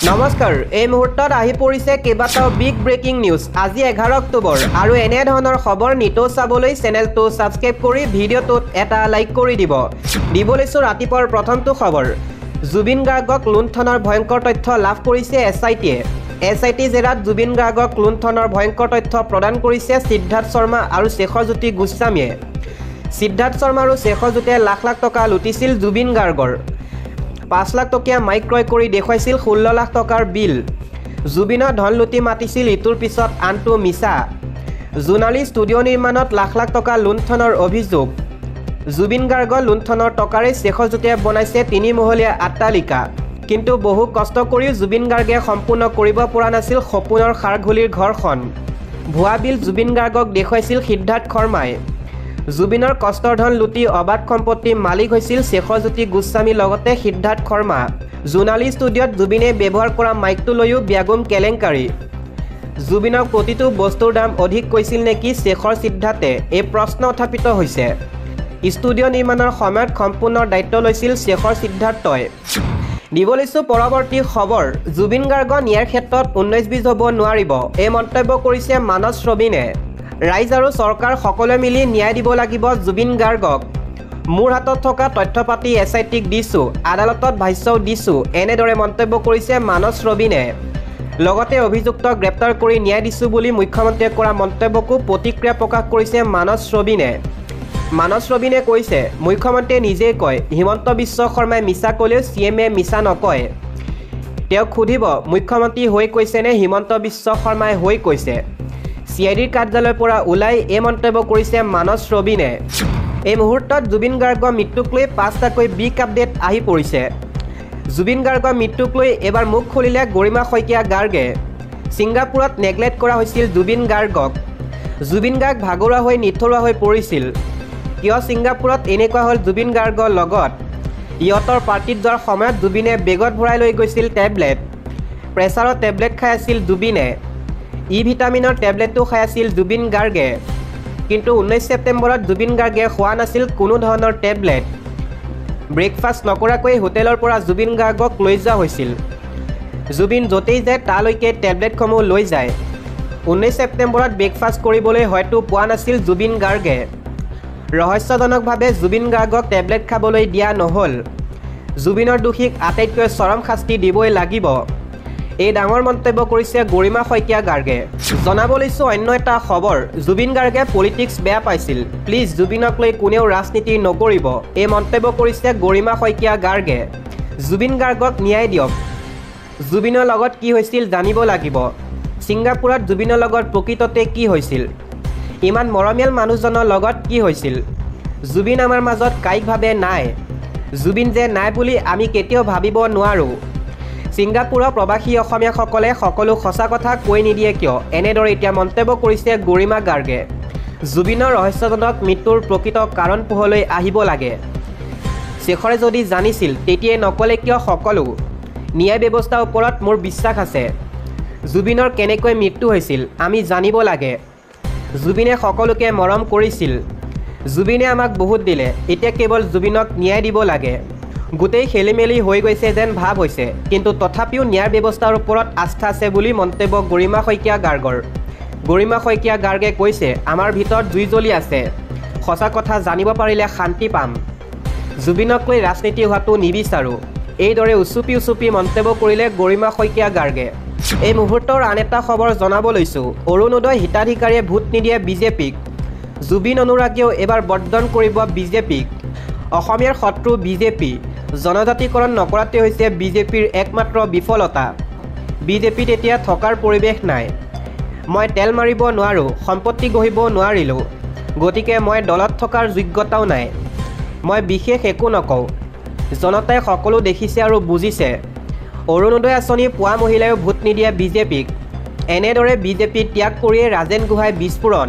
নমস্কাৰ এই মুহূৰ্তত আহি পৰিছে কেইবাটাও বিগ ব্ৰেকিং নিউজ আজি 11 অক্টোবৰ আৰু এনে ধৰণৰ খবৰ নিটো চাবলৈ চেনেলটো সাবস্ক্ৰাইব কৰি ভিডিঅ'টোত এটা লাইক কৰি দিবলৈছো ৰাতিপুৱাৰ প্ৰথমটো খবৰ জুবিন গাৰ্গক লুণ্ঠনৰ ভয়ংকৰ তথ্য লাভ কৰিছে এছআইটি জেৰাত জুবিন গাৰ্গক লুণ্ঠনৰ ভয়ংকৰ তথ্য প্ৰদান কৰিছে সিদ্ধাৰ্থ শৰ্মা আৰু শেখৰজ্যোতি গোস্বামীয়ে সিদ্ধাৰ্থ শৰ্মা আৰু শেখৰজ্যোতিয়ে লাখ লাখ টকা লুটিছিল জুবিন গাৰ্গৰ 5 লাখ টকীয়া মাইক ক্ৰয় কৰি দেখুৱাইছিল 16 লাখ টকাৰ বিল জুবিনৰ ধন লুটি মাতিছিল ইটোৰ পিছত আনটো মিছা জোনালী ষ্টুডিঅ' নিৰ্মাণত লাখ লাখ টকা লুণ্ঠনৰ অভিযোগ জুবিন গাৰ্গৰ লুণ্ঠনৰ টকাৰে শেখৰজ্যোতিয়ে বনাইছে 3 মহলীয়া অট্টালিকা কিন্তু বহু কষ্ট কৰিও জুবিন গাৰ্গে সম্পূৰ্ণ কৰিব পৰা নাছিল সপোনৰ খাৰঘুলিৰ ঘৰখন ভুৱা বিল জুবিন গাৰ্গক দেখুৱাইছিল সিদ্ধাৰ্থ শৰ্মাই জুবিনৰ কষ্টৰ ধন লুটি অবাধ সম্পত্তি মালিক হৈছিল শেখৰজ্যোতি গোস্বামী লগতে সিদ্ধাৰ্থ শৰ্মা জোনালী ষ্টুডিঅ'ত জুবিনে ব্যৱহাৰ কৰা মাইকটো লৈও ব্যাগুম কেলেংকাৰী জুবিনৰ প্ৰতিটো বস্তুৰ দাম অধিক কৈছিল নেকি শেখৰ সিদ্ধাৰ্থে এই প্ৰশ্ন উত্থাপিত হৈছে ষ্টুডিঅ' নিৰ্মাণৰ সময়ত সম্পূৰ্ণ দায়িত্ব লৈছিল শেখৰ সিদ্ধাৰ্থই দিবলৈছো পৰৱৰ্তী খবৰ জুবিন গাৰ্গৰ ন্যায়ৰ ক্ষেত্ৰত 19-20 হ'ব নোৱাৰিব এই মন্তব্য কৰিছে মানস ৰবিনে ৰাইজ আৰু চৰকাৰ সকলোৱে মিলি ন্যায় দিব লাগিব জুবিন গাৰ্গক মোৰ হাতত থকা তথ্য পাতি এছআইটিক দিছো আদালতত ভাষ্যও দিছো এনেদৰে মন্তব্য কৰিছে মানস ৰবিনে লগতে অভিযুক্তক গ্ৰেপ্তাৰ কৰি ন্যায় দিছো বুলি মুখ্যমন্ত্ৰীয়ে কৰা মন্তব্যকো প্ৰতিক্ৰিয়া প্ৰকাশ কৰিছে মানস ৰবিনে কৈছে মুখ্যমন্ত্ৰীয়ে নিজেই কয় হিমন্ত বিশ্ব শৰ্মাই মিছা ক'লেও চিএমএ মিছা নকয় তেওঁক সুধিব মুখ্যমন্ত্ৰী হৈ কৈছে নে হিমন্ত বিশ্ব শৰ্মাই হৈ কৈছে সিআইডিৰ কাৰ্যালয়ৰ পৰা ওলাই এই মন্তব্য কৰিছে মানস ৰবিনে এই মুহূৰ্তত জুবিন গাৰ্গৰ মৃত্যুক লৈ 5টাকৈ বিগ আপডেট আহি পৰিছে জুবিন গাৰ্গৰ মৃত্যুক লৈ এবাৰ মুখ খুলিলে গৰিমা শইকীয়া গাৰ্গে ছিংগাপুৰত নেগলেক্ট কৰা হৈছিল জুবিন গাৰ্গ ভাগৰুৱা হৈ নিথৰুৱা হৈ পৰিছিল কিয় ছিংগাপুৰত এনেকুৱা হ'ল জুবিন গাৰ্গৰ লগত ইহঁতৰ পাৰ্টিত যোৱাৰ সময়ত জুবিনে বেগত ভৰাই লৈ গৈছিল টেবলেট প্ৰেছাৰৰ টেবলেট খাই আছিল জুবিনে ভিটামিনৰ টেবলেটটো খাই আছিল জুবিন গাৰ্গে কিন্তু 19 ছেপ্টেম্বৰত জুবিন গাৰ্গে খোৱা নাছিল কোনো ধৰণৰ টেবলেট ব্ৰেকফাষ্ট নকৰাকৈ হোটেলৰ পৰা জুবিন গাৰ্গক লৈ যোৱা হৈছিল জুবিন য'তেই যায় তালৈকে টেবলেটসমূহ লৈ যায় 19 ছেপ্টেম্বৰত ব্ৰেকফাষ্ট কৰিবলৈ হয়তো পোৱা নাছিল জুবিন গাৰ্গে ৰহস্যজনকভাৱে জুবিন গাৰ্গক টেবলেট খাবলৈ দিয়া নহ'ল জুবিনৰ দোষীক আটাইতকৈ চৰম শাস্তি দিবই লাগিব এই ডাঙৰ মন্তব্য কৰিছে গৰিমা শইকীয়া গাৰ্গে জনাবলৈছো অন্য এটা খবৰ জুবিন গাৰ্গে পলিটিক্স বেয়া পাইছিল প্লিজ জুবিনক লৈ কোনেও ৰাজনীতি নকৰিব এই মন্তব্য কৰিছে গৰিমা শইকীয়া গাৰ্গে জুবিন গাৰ্গক ন্যায় দিয়ক জুবিনৰ লগত কি হৈছিল জানিব লাগিব ছিংগাপুৰত জুবিনৰ লগত প্ৰকৃততে কি হৈছিল ইমান মৰমীয়াল মানুহজনৰ লগত কি হৈছিল জুবিন আমাৰ মাজত কায়িকভাৱে নাই জুবিন যে নাই বুলি আমি কেতিয়াও ভাবিব নোৱাৰো ছিংগাপুৰৰ প্ৰবাসী অসমীয়াসকলে সকলো সঁচা কথা কৈ নিদিয়ে কিয় এনেদৰে এতিয়া মন্তব্য কৰিছে গৰিমা গাৰ্গে জুবিনৰ ৰহস্যজনক মৃত্যুৰ প্ৰকৃত কাৰণ পোহৰলৈ আহিব লাগে শেখৰে যদি জানিছিল তেতিয়াই নকলে কিয় সকলো ন্যায় ব্যৱস্থাৰ ওপৰত মোৰ বিশ্বাস আছে জুবিনৰ কেনেকৈ মৃত্যু হৈছিল আমি জানিব লাগে জুবিনে সকলোকে মৰম কৰিছিল জুবিনে আমাক বহুত দিলে এতিয়া কেৱল জুবিনক ন্যায় দিব লাগে গোটেই খেলিমেলি হৈ গৈছে যেন ভাৱ হৈছে কিন্তু তথাপিও ন্যায় ব্যৱস্থাৰ ওপৰত আস্থা আছে বুলি মন্তব্য গৰিমা শইকীয়া গাৰ্গে কৈছে আমাৰ ভিতৰত জুই জ্বলি আছে সঁচা কথা জানিব পাৰিলে শান্তি পাম জুবিনক লৈ ৰাজনীতি হোৱাটো নিবিচাৰোঁ এইদৰে উচুপি মন্তব্য কৰিলে গৰিমা শইকীয়া গাৰ্গে এই মুহূৰ্তৰ আন এটা খবৰ জনাবলৈছো অৰুণোদয় হিতাধিকাৰীয়ে ভোট নিদিয়ে বিজেপিক জুবিন অনুৰাগীয়েও এবাৰ বৰ্জন কৰিব বিজেপিক অসমীয়াৰ শত্ৰু বিজেপি জনজাতিকৰণ নকৰাতে হৈছে বিজেপিৰ একমাত্ৰ বিফলতা বিজেপিত এতিয়া থকাৰ পৰিৱেশ নাই মই তেল মাৰিব নোৱাৰোঁ সম্পত্তি গঢ়িব নোৱাৰিলোঁ গতিকে মই দলত থকাৰ যোগ্যতাও নাই মই বিশেষ একো নকওঁ জনতাই সকলো দেখিছে আৰু বুজিছে অৰুণোদয় আঁচনি পোৱা মহিলাইও ভোট নিদিয়ে বিজেপিক এনেদৰে বিজেপি ত্যাগ কৰিয়ে ৰাজেন গোহাঁই বিস্ফোৰণ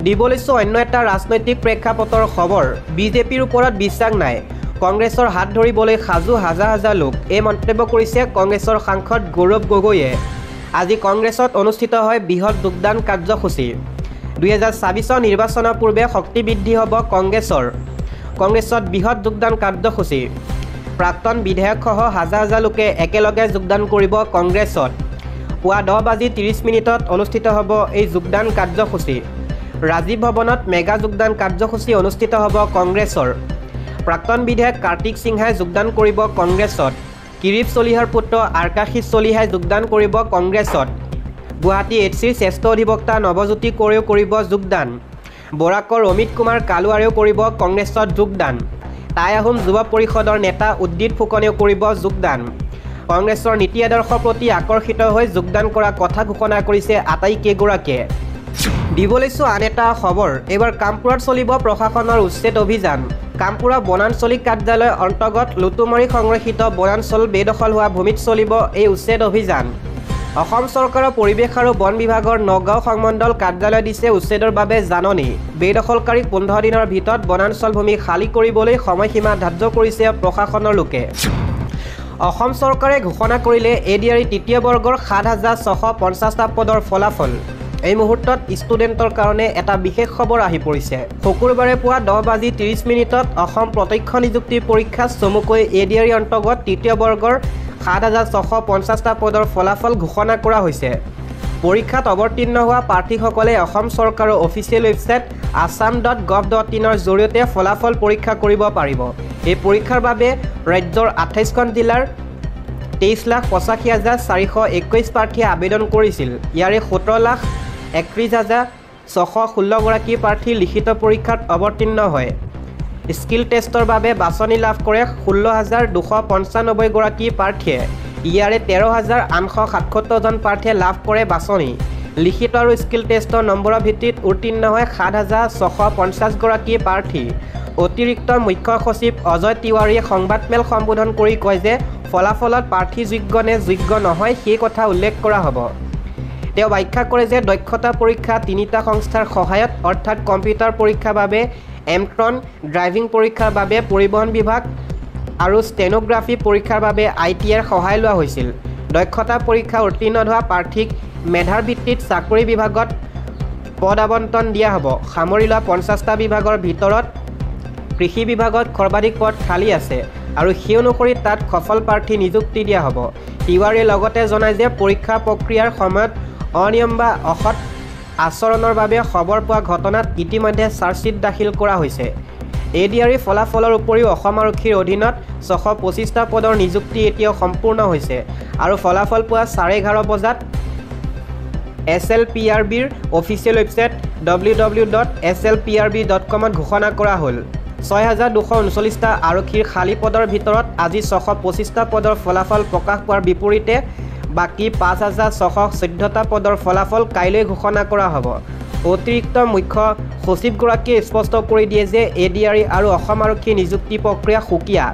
দিবলৈছো অন্য এটা ৰাজনৈতিক প্ৰেক্ষাপটৰ খবৰ বিজেপিৰ ওপৰত বিশ্বাস নাই কংগ্ৰেছৰ হাত ধৰিবলৈ সাজু হাজাৰ লোক এই মন্তব্য কৰিছে কংগ্ৰেছৰ সাংসদ গৌৰৱ গগৈয়ে আজি কংগ্ৰেছত অনুষ্ঠিত হয় বৃহৎ যোগদান কাৰ্যসূচী 2024 নিৰ্বাচনৰ পূৰ্বে শক্তি বৃদ্ধি হ'ব কংগ্ৰেছত বৃহৎ যোগদান কাৰ্যসূচী প্ৰাক্তন বিধায়কসহ হাজাৰ হাজাৰ লোকে একেলগে যোগদান কৰিব কংগ্ৰেছত। পুৱা 10:30 অনুষ্ঠিত হ'ব এই যোগদান কাৰ্যসূচী। ৰাজীৱ ভৱনত মেগা যোগদান কাৰ্যসূচী অনুষ্ঠিত হ'ব কংগ্ৰেছৰ। প্ৰাক্তন বিধায়ক কাৰ্তিক সিংহাই যোগদান কৰিব কংগ্ৰেছত। কিৰীপ চলিহাৰ পুত্ৰ আকাশীষ চলিহাই যোগদান কৰিব কংগ্ৰেছত। গুৱাহাটী HCৰ শ্ৰেষ্ঠ অধিবক্তা নৱজ্যোতি কোঁৱৰেও কৰিব যোগদান। বৰাকৰ অমিত কুমাৰ কালুৱাৰেও কৰিব কংগ্ৰেছত যোগদান। টাই আহোম যুৱ পৰিষদৰ নেতা উদ্দিত ফুকনেও কৰিব যোগদান। কংগ্ৰেছৰ নীতি আদৰ্শৰ প্ৰতি আকৰ্ষিত হৈ যোগদান কৰা কথা ঘোষণা কৰিছে আটাইকেইগৰাকীয়ে। দিব লৈছোঁ আন এটা খবৰ। এইবাৰ কামপুৰত চলিব প্ৰশাসনৰ উচ্ছেদ অভিযান। কামপুৰা বনাঞ্চলিক কাৰ্যালয়ৰ অন্তৰ্গত লুটুমাৰী সংৰক্ষিত বনাঞ্চল বেদখল হোৱা ভূমিত চলিব এই উচ্ছেদ অভিযান। অসম চৰকাৰৰ পৰিৱেশ আৰু বন বিভাগৰ নগাঁও সংমণ্ডল কাৰ্যালয় দিছে উচ্ছেদৰ বাবে জাননী। বেদখলকাৰীক 15 দিনৰ ভিতৰত বনাঞ্চল ভূমি খালী কৰিবলৈ সময়সীমা ধাৰ্য কৰিছে প্ৰশাসনৰ লোকে। অসম চৰকাৰে ঘোষণা কৰিলে ADRE তৃতীয় বৰ্গৰ 7,650টা পদৰ ফলাফল। এই মুহূৰ্তত ষ্টুডেণ্টৰ কাৰণে এটা বিশেষ খবৰ আহি পৰিছে। শুকুৰবাৰে পুৱা 10:30 অসম প্ৰত্যক্ষ নিযুক্তি পৰীক্ষা চমুকৈ ADRE অন্তৰ্গত তৃতীয় বৰ্গৰ 7,650টা পদৰ ফলাফল ঘোষণা কৰা হৈছে। পৰীক্ষাত অৱতীৰ্ণ হোৱা প্ৰাৰ্থীসকলে অসম চৰকাৰৰ অফিচিয়েল ৱেবছাইট assam.gov.in জৰিয়তে ফলাফল পৰীক্ষা কৰিব পাৰিব। এই পৰীক্ষাৰ বাবে ৰাজ্যৰ 28খন জিলাৰ 23,85,421 প্ৰাৰ্থীয়ে আবেদন কৰিছিল। ইয়াৰে 17,31,616 গৰাকী প্ৰাৰ্থী লিখিত পৰীক্ষাত অৱতীৰ্ণ হয়। স্কিল টেষ্টৰ বাবে বাছনি লাভ কৰে 16,295 গৰাকী প্ৰাৰ্থীয়ে। ইয়াৰে 13,877জন প্ৰাৰ্থীয়ে লাভ কৰে বাছনি। লিখিত আৰু স্কিল টেষ্টৰ নম্বৰৰ ভিত্তিত উত্তীৰ্ণ হয় 7,650 গৰাকী প্ৰাৰ্থী। অতিৰিক্ত মুখ্য সচিব অজয় তিৱাৰীয়ে সংবাদমেল সম্বোধন কৰি কয় যে ফলাফলত প্ৰাৰ্থী যোগ্য নে যোগ্য নহয় সেই কথা উল্লেখ কৰা হ'ব। তেওঁ ব্যাখ্যা কৰে যে দক্ষতা পৰীক্ষা 3টা সংস্থাৰ সহায়ত অৰ্থাৎ কম্পিউটাৰ পৰীক্ষাৰ বাবে এমট্ৰন, ড্ৰাইভিং পৰীক্ষাৰ বাবে পৰিবহণ বিভাগ আৰু ষ্টেনোগ্ৰাফি পৰীক্ষাৰ বাবে ITIৰ সহায় লোৱা হৈছিল। দক্ষতা পৰীক্ষা উত্তীৰ্ণ হোৱা প্ৰাৰ্থীক মেধাৰ ভিত্তিত চাকৰি বিভাগত পদ আবণ্টন দিয়া হ'ব। সামৰি লোৱা 50টা বিভাগৰ ভিতৰত কৃষি বিভাগত সৰ্বাধিক পদ খালী আছে আৰু সেই অনুসৰি তাত সফল প্ৰাৰ্থী নিযুক্তি দিয়া হ'ব। তিৱাৰীয়ে লগতে জনায় যে পৰীক্ষা প্ৰক্ৰিয়াৰ সময়ত অনিয়ম বা অসৎ আচৰণৰ বাবে খবৰ পোৱা ঘটনাত ইতিমধ্যে চাৰ্জশ্বিট দাখিল কৰা হৈছে। ADRE ফলাফলৰ উপৰিও অসম আৰক্ষীৰ অধীনত 625টা পদৰ নিযুক্তি এতিয়াও সম্পূৰ্ণ হৈছে আৰু ফলাফল পুৱা 11:30 বজাত SLPRBৰ অফিচিয়েল ৱেবছাইট www.slprb.com ঘোষণা কৰা হ'ল। 6,239টা আৰক্ষীৰ খালী পদৰ ভিতৰত আজি 625টা পদৰ ফলাফল প্ৰকাশ পোৱাৰ বিপৰীতে বাকী 5,614টা পদৰ ফলাফল কাইলৈ ঘোষণা কৰা হ'ব। অতিৰিক্ত মুখ্য সচিবগৰাকীয়ে স্পষ্ট কৰি দিয়ে যে ADRE আৰু অসম আৰক্ষী নিযুক্তি প্ৰক্ৰিয়া সুকীয়া।